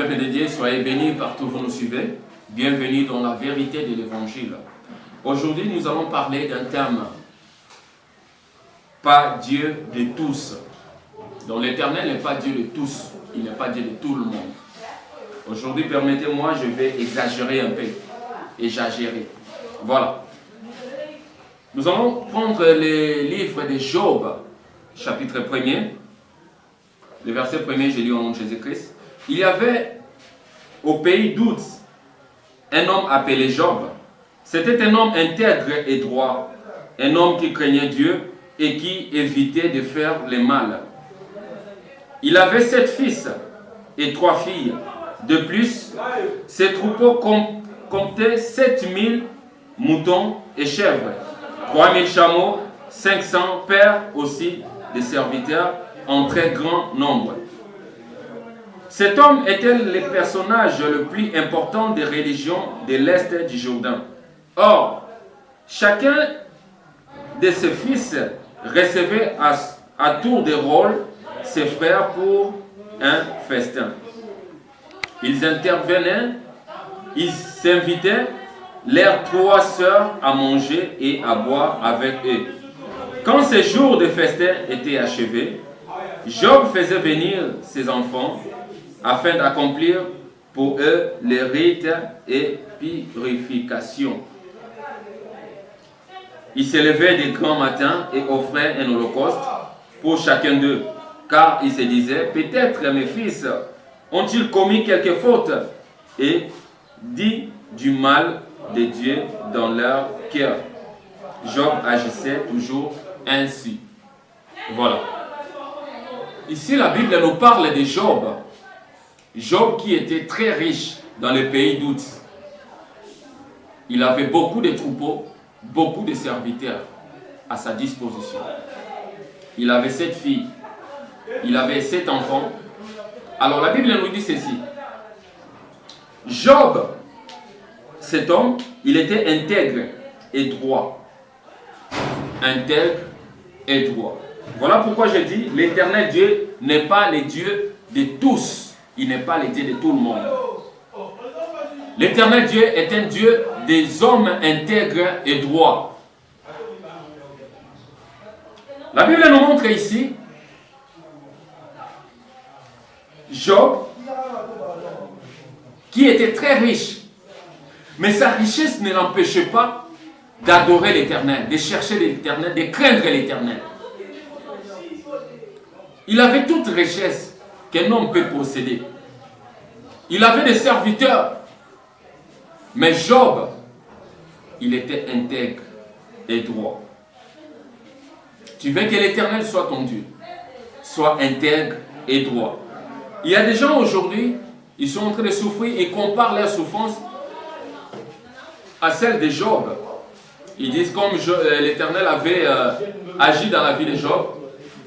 peuple de Dieu, soyez bénis partout où vous nous suivez. Bienvenue dans la vérité de l'Évangile. Aujourd'hui, nous allons parler d'un thème. Pas Dieu de tous. Donc l'Éternel n'est pas Dieu de tous. Il n'est pas Dieu de tout le monde. Aujourd'hui, permettez-moi, je vais exagérer un peu. Exagérer. Voilà. Nous allons prendre le livre de Job, chapitre 1er. Le verset 1er, je lis au nom de Jésus-Christ. Il y avait au pays d'Ouz un homme appelé Job. C'était un homme intègre et droit, un homme qui craignait Dieu et qui évitait de faire le mal. Il avait 7 fils et 3 filles. De plus, ses troupeaux comptaient 7000 moutons et chèvres, 3000 chameaux, 500 pères aussi de serviteurs en très grand nombre. Cet homme était le personnage le plus important des religions de l'Est du Jourdain. Or, chacun de ses fils recevait à tour de rôle ses frères pour un festin. Ils intervenaient, ils invitaient leurs 3 sœurs à manger et à boire avec eux. Quand ces jours de festin étaient achevés, Job faisait venir ses enfants afin d'accomplir pour eux les rites et purifications. Il se levait de grand matin et offrait un holocauste pour chacun d'eux, car il se disait, peut-être mes fils ont-ils commis quelque faute et dit du mal de Dieu dans leur cœur. Job agissait toujours ainsi. Voilà. Ici, la Bible nous parle de Job. Job qui était très riche dans le pays d'Ouz. Il avait beaucoup de troupeaux, beaucoup de serviteurs à sa disposition. Il avait 7 filles. Il avait 7 enfants. Alors la Bible nous dit ceci. Job, cet homme, il était intègre et droit. Intègre et droit. Voilà pourquoi je dis, l'Éternel Dieu n'est pas le Dieu de tous. Il n'est pas le Dieu de tout le monde. L'Éternel Dieu est un Dieu des hommes intègres et droits. La Bible nous montre ici Job, qui était très riche. Mais sa richesse ne l'empêchait pas d'adorer l'Éternel, de chercher l'Éternel, de craindre l'Éternel. Il avait toute richesse qu'un homme peut posséder. Il avait des serviteurs. Mais Job, il était intègre et droit. Tu veux que l'Éternel soit ton Dieu, soit intègre et droit. Il y a des gens aujourd'hui, ils sont en train de souffrir et comparent leur souffrance à celle de Job. Ils disent comme l'Éternel avait agi dans la vie de Job,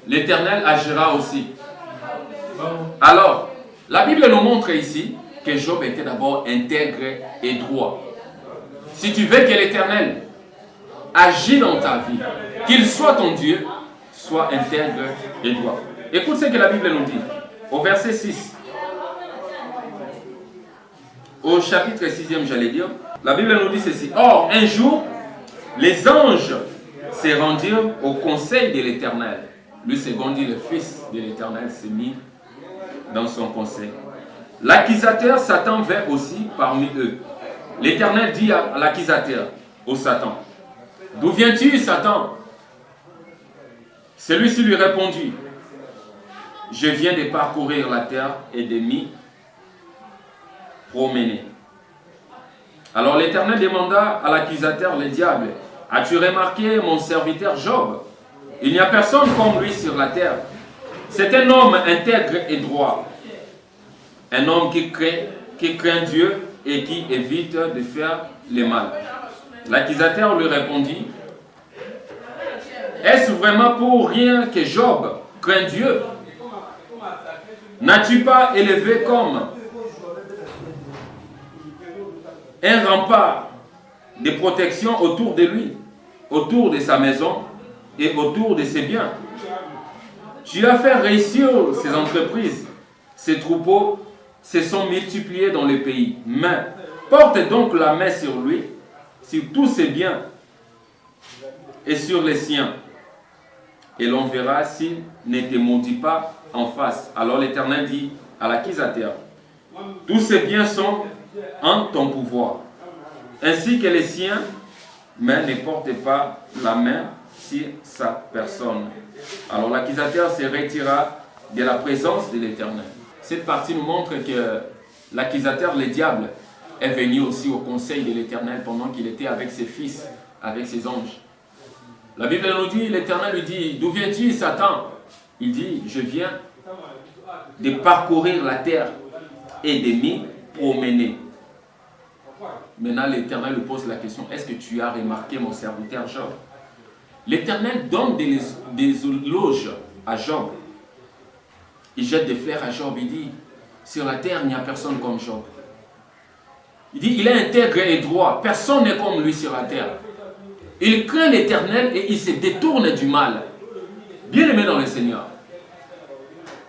l'Éternel agira aussi. Alors, la Bible nous montre ici que Job était d'abord intègre et droit. Si tu veux que l'Éternel agisse dans ta vie, qu'il soit ton Dieu, sois intègre et droit. Écoute ce que la Bible nous dit. Au verset 6. Au chapitre 6e, j'allais dire, la Bible nous dit ceci. Or, un jour, les anges se rendirent au conseil de l'Éternel. Lui, second dit, le fils de l'Éternel s'est mis dans son conseil. L'accusateur Satan vint aussi parmi eux. L'Éternel dit à l'accusateur, au Satan, d'où viens-tu, Satan? Celui-ci lui répondit, je viens de parcourir la terre et de m'y promener. Alors l'Éternel demanda à l'accusateur, le diable, as-tu remarqué mon serviteur Job? Il n'y a personne comme lui sur la terre. C'est un homme intègre et droit. Un homme qui craint Dieu et qui évite de faire le mal. L'accusateur lui répondit, est-ce vraiment pour rien que Job craint Dieu? N'as-tu pas élevé comme un rempart de protection autour de lui, autour de sa maison et autour de ses biens? Tu as fait réussir ses entreprises, ses troupeaux se sont multipliés dans le pays. Mais porte donc la main sur lui, sur tous ses biens et sur les siens. Et l'on verra s'il ne te maudit pas en face. Alors l'Éternel dit à l'accusateur, tous ces biens sont en ton pouvoir, ainsi que les siens, mais ne porte pas la main sur sa personne. Alors l'accusateur se retira de la présence de l'Éternel. Cette partie nous montre que l'accusateur, le diable, est venu aussi au conseil de l'Éternel pendant qu'il était avec ses fils, avec ses anges. La Bible nous dit, l'Éternel lui dit, d'où viens-tu, Satan? Il dit, je viens de parcourir la terre et de m'y promener. Maintenant, l'Éternel lui pose la question, est-ce que tu as remarqué mon serviteur Job? L'Éternel donne des éloges à Job. Il jette des fleurs à Job, il dit, sur la terre, il n'y a personne comme Job. Il dit, il est intègre et droit, personne n'est comme lui sur la terre. Il craint l'Éternel et il se détourne du mal. Bien-aimé dans le Seigneur.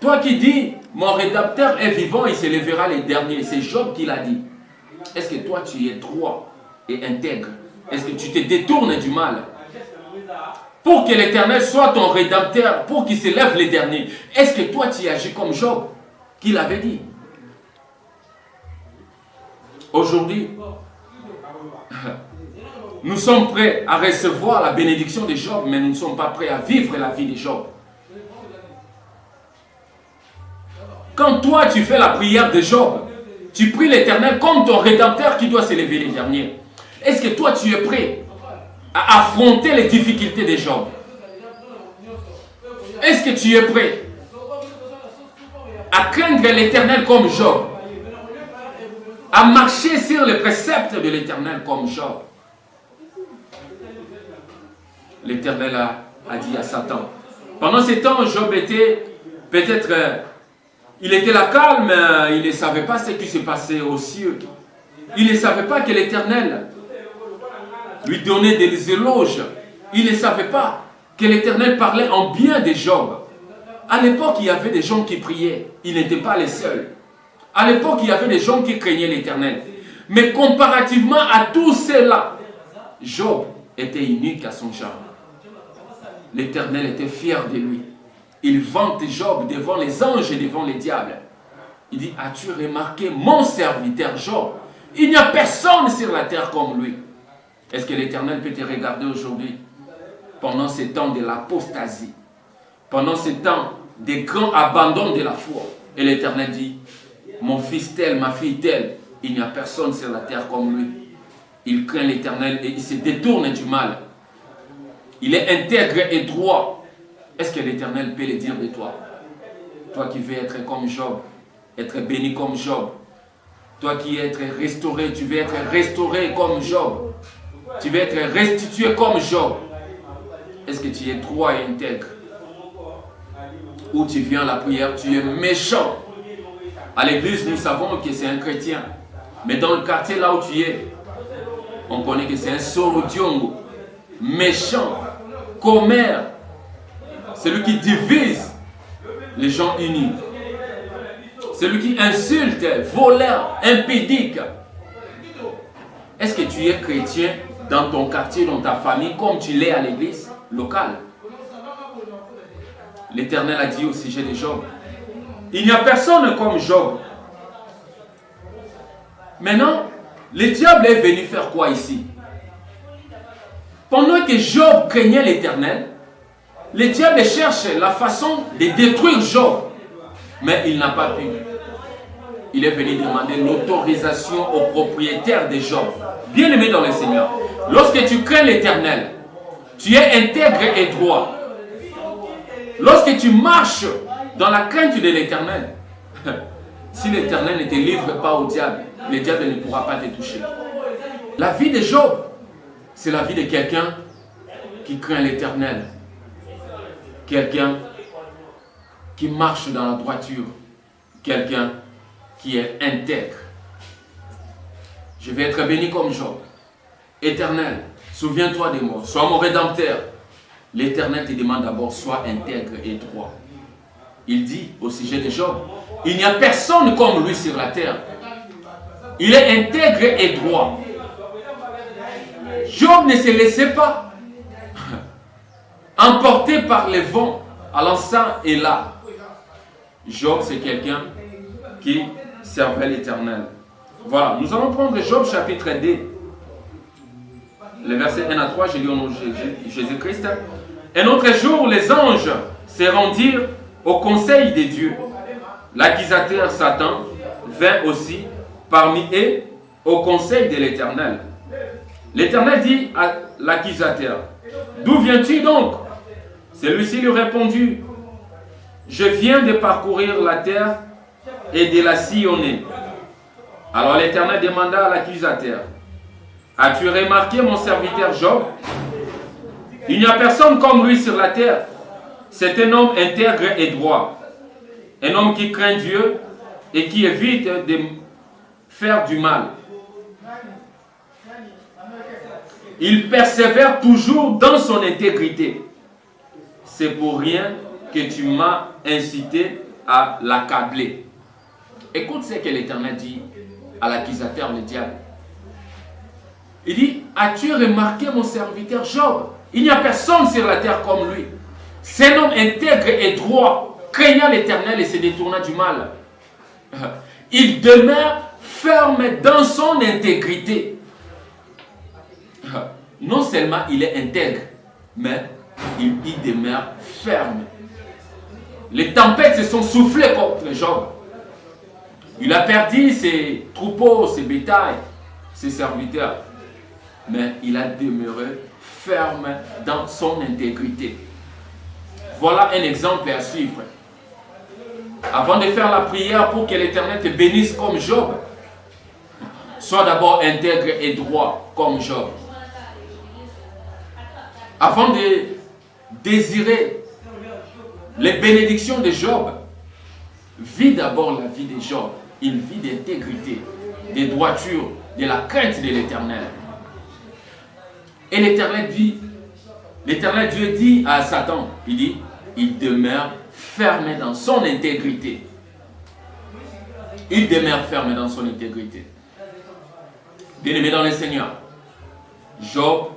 Toi qui dis, mon rédacteur est vivant, il se lèvera les derniers. C'est Job qui l'a dit. Est-ce que toi tu es droit et intègre? Est-ce que tu te détournes du mal? Pour que l'Éternel soit ton rédempteur, pour qu'il se lève les derniers. Est-ce que toi tu agis comme Job, qui l'avait dit? Aujourd'hui, nous sommes prêts à recevoir la bénédiction de Job, mais nous ne sommes pas prêts à vivre la vie de Job. Quand toi tu fais la prière de Job, tu pries l'Éternel comme ton rédempteur qui doit s'élever les derniers. Est-ce que toi tu es prêt à affronter les difficultés de Job? Est-ce que tu es prêt à craindre l'Éternel comme Job? À marcher sur les préceptes de l'Éternel comme Job? L'Éternel a dit à Satan. Pendant ce temps, Job était peut-être, il était là calme, il ne savait pas ce qui se passait aux cieux. Il ne savait pas que l'Éternel lui donnait des éloges. Il ne savait pas que l'Éternel parlait en bien de Job. À l'époque, il y avait des gens qui priaient. Ils n'étaient pas les seuls. À l'époque, il y avait des gens qui craignaient l'Éternel. Mais comparativement à tous ceux-là, Job était unique à son genre. L'Éternel était fier de lui. Il vante Job devant les anges et devant les diables. Il dit, as-tu remarqué mon serviteur Job? Il n'y a personne sur la terre comme lui. Est-ce que l'Éternel peut te regarder aujourd'hui? Pendant ces temps de l'apostasie, pendant ces temps de grands abandons de la foi. Et l'Éternel dit, mon fils tel, ma fille telle, il n'y a personne sur la terre comme lui. Il craint l'Éternel et il se détourne du mal. Il est intègre et droit. Est-ce que l'Éternel peut le dire de toi? Toi qui veux être comme Job, être béni comme Job. Toi qui veux être restauré, tu veux être restauré comme Job. Tu veux être restitué comme Job. Est-ce que tu es droit et intègre? Ou tu viens à la prière, tu es méchant. À l'église, nous savons que c'est un chrétien. Mais dans le quartier là où tu es, on connaît que c'est un Sorodiongo. Méchant, commère, celui qui divise les gens unis, celui qui insulte, voleur, impédique. Est-ce que tu es chrétien dans ton quartier, dans ta famille, comme tu l'es à l'église locale? L'Éternel a dit au sujet de Job, il n'y a personne comme Job. Maintenant, le diable est venu faire quoi ici? Pendant que Job craignait l'Éternel, le diable cherche la façon de détruire Job. Mais il n'a pas pu. Il est venu demander l'autorisation au propriétaire de Job. Bien-aimé dans le Seigneur, lorsque tu crains l'Éternel, tu es intègre et droit. Lorsque tu marches dans la crainte de l'Éternel, si l'Éternel ne te livre pas au diable, le diable ne pourra pas te toucher. La vie de Job, c'est la vie de quelqu'un qui craint l'Éternel. Quelqu'un qui marche dans la droiture. Quelqu'un qui est intègre. Je vais être béni comme Job. Éternel, souviens-toi de moi. Sois mon rédempteur. L'Éternel te demande d'abord, sois intègre et droit. Il dit au sujet de Job, Il n'y a personne comme lui sur la terre. Il est intègre et droit. Job ne se laissait pas emporter par les vents allant ça et là. Job, c'est quelqu'un qui servait l'Éternel. Voilà, nous allons prendre Job chapitre 2. Les versets 1 à 3, je lis au nom de Jésus-Christ. Un autre jour, les anges se rendirent au conseil des dieux. L'accusateur Satan vint aussi parmi eux au conseil de l'Éternel. L'Éternel dit à l'accusateur, « D'où viens-tu donc ?» Celui-ci lui répondit, « Je viens de parcourir la terre et de la sillonner. » Alors l'Éternel demanda à l'accusateur, « As-tu remarqué mon serviteur Job? Il n'y a personne comme lui sur la terre. C'est un homme intègre et droit. Un homme qui craint Dieu et qui évite de faire du mal. Il persévère toujours dans son intégrité. C'est pour rien que tu m'as incité à l'accabler. » Écoute ce que l'Éternel dit à l'accusateur, le diable. Il dit, « As-tu remarqué mon serviteur Job? Il n'y a personne sur la terre comme lui. C'est un homme intègre et droit, craignant l'Éternel et se détournant du mal. Il demeure ferme dans son intégrité. » Non seulement il est intègre, mais il demeure ferme. Les tempêtes se sont soufflées contre Job. Il a perdu ses troupeaux, ses bétails, ses serviteurs. Mais il a demeuré ferme dans son intégrité. Voilà un exemple à suivre. Avant de faire la prière pour que l'Éternel te bénisse comme Job, sois d'abord intègre et droit comme Job. Avant de désirer les bénédictions de Job, vis d'abord la vie de Job. Une vie d'intégrité, de droiture, de la crainte de l'Éternel. Et l'Éternel Dieu dit à Satan, il dit, il demeure ferme dans son intégrité. Il demeure ferme dans son intégrité. Bien-aimé dans le Seigneur, Job,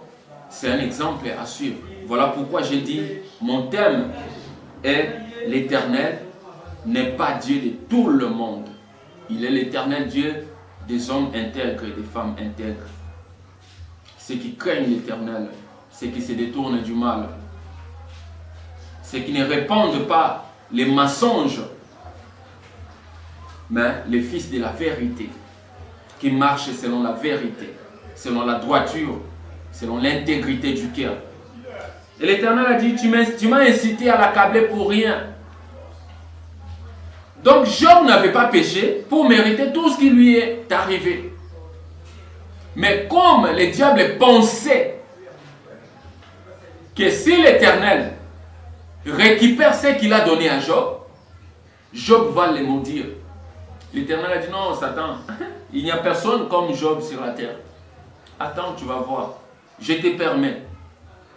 c'est un exemple à suivre. Voilà pourquoi j'ai dit, mon thème est l'Éternel n'est pas Dieu de tout le monde. Il est l'Éternel Dieu des hommes intègres et des femmes intègres. Ceux qui craignent l'Éternel, ceux qui se détournent du mal, ceux qui ne répandent pas les mensonges, mais les fils de la vérité, qui marchent selon la vérité, selon la droiture, selon l'intégrité du cœur. Et l'Éternel a dit, tu m'as incité à l'accabler pour rien. Donc Job n'avait pas péché pour mériter tout ce qui lui est arrivé. Mais comme le diable pensait que si l'Éternel récupère ce qu'il a donné à Job, Job va le maudire. L'Éternel a dit, non Satan, il n'y a personne comme Job sur la terre. Attends, tu vas voir. Je te permets.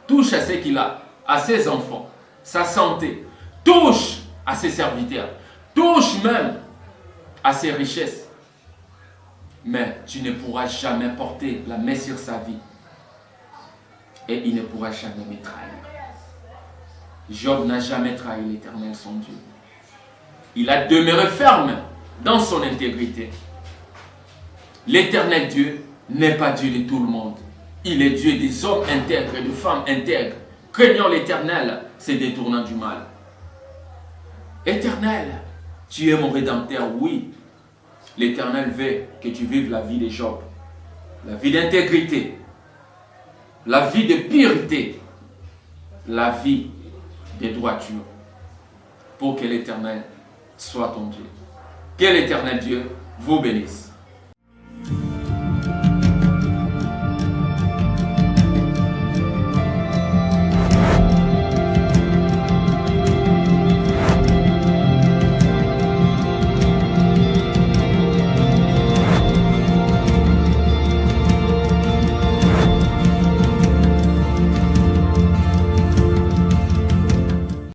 Touche à ce qu'il a, à ses enfants, sa santé. Touche à ses serviteurs. Touche même à ses richesses. Mais tu ne pourras jamais porter la main sur sa vie. Et il ne pourra jamais me trahir. Job n'a jamais trahi l'Éternel, son Dieu. Il a demeuré ferme dans son intégrité. L'Éternel Dieu n'est pas Dieu de tout le monde. Il est Dieu des hommes intègres et de femmes intègres, craignant l'Éternel, se détournant du mal. Éternel, tu es mon Rédempteur, oui. L'Éternel veut que tu vives la vie de Job, la vie d'intégrité, la vie de pureté, la vie de droiture, pour que l'Éternel soit ton Dieu. Que l'Éternel Dieu vous bénisse.